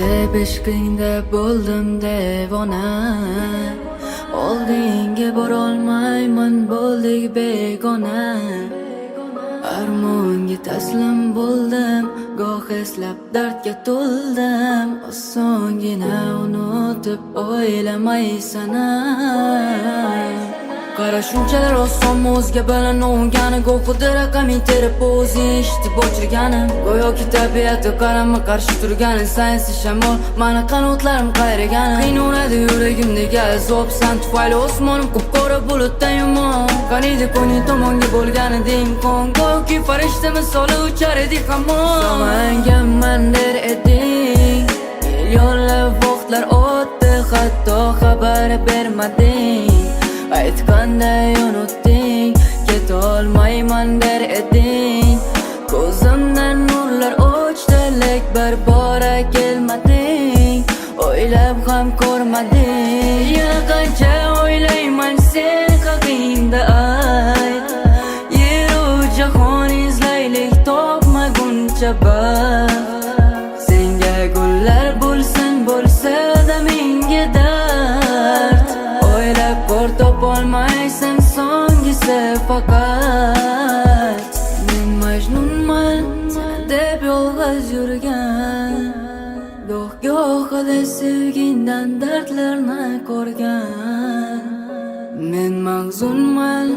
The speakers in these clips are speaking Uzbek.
deb ishqingda bo'ldim devona, oldinga borolmayman bo'ldik begona. Armonga taslim bo'ldim, goh eslab dardga to'ldim. Osongina unutib o'ylamaysan. Qara shunchalar osonmi o'zga bilan o'ngani, go'xida raqaming terib o'zi eshitib o'chirganim. Go'yoki tabiatga qarama qarshi turgani, sayansi shamol mani qanotlarim qayragani. Qiynaladi yuragimdagi azob, san tufayli osmonim qop-qora bulutdan yomon. Qaniydi ko'ngling tomonga bo'lganida imkon, go'yoki farishta misoli uchar edik hamon. Sog'inganman der eding, millionlab vaqtlar o'tdi, hatto xabar bermading. Aytganday unutding, ketolmayman der eding. Ko'zimdan nurlar o'chdi, lek bir bora kelmading. O'ylab ham ko'rmading. Yana qancha o'ylayman sen haqingda ayt. Yeru jahon izlaylik topmaguncha baxt. Senga gullar bo'lsin, bo'lsa-da menga dard. O'ylab ko'r topolmaysan so'nggisi faqat. Men Majnunman deb yolg'iz yurgan, goh-gohida sevgindan dardlarni ko'rgan. Men mahzunman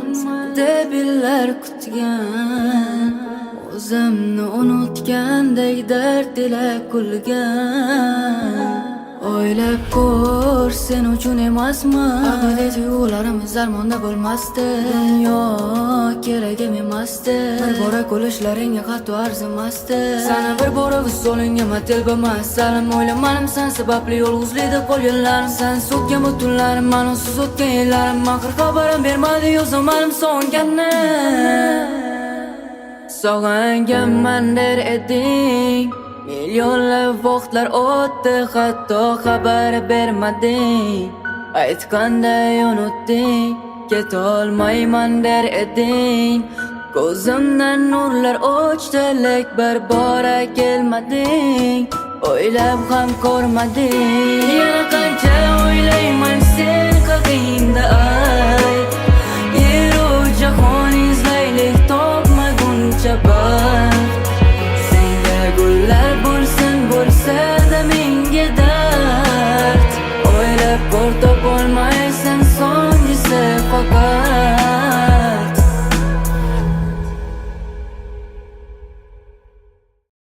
deb yillar kutgan, o'zimni unutgandek dard ila kulgan. O'ylab ko'r, sen uchun emasmi abadiy tuyg'ularimiz armonda bo'lmasdi. Dunyo keragim emasdi, bir bora kulishlaringga hatto arzimasdi. Sana bir bora visolingga telbamas salim. O'ylamadim sen sababli yolg'izlikda qolganlarim, sen so'kkan bu tunlarim, ma'nosiz o'tgan yillarim. Axir xabarim bermadi yozamadim so'nganni. Sog'inganman der eding, millionlab vaqtlar o'tdi, hatto xabar bermading. Aytganday unutding, ketolmayman der eding. Ko'zimdan nurlar o'chdi, lek bir bora kelmading. O'ylab ham ko'rmading. Yana qancha o'ylayman sen haqingda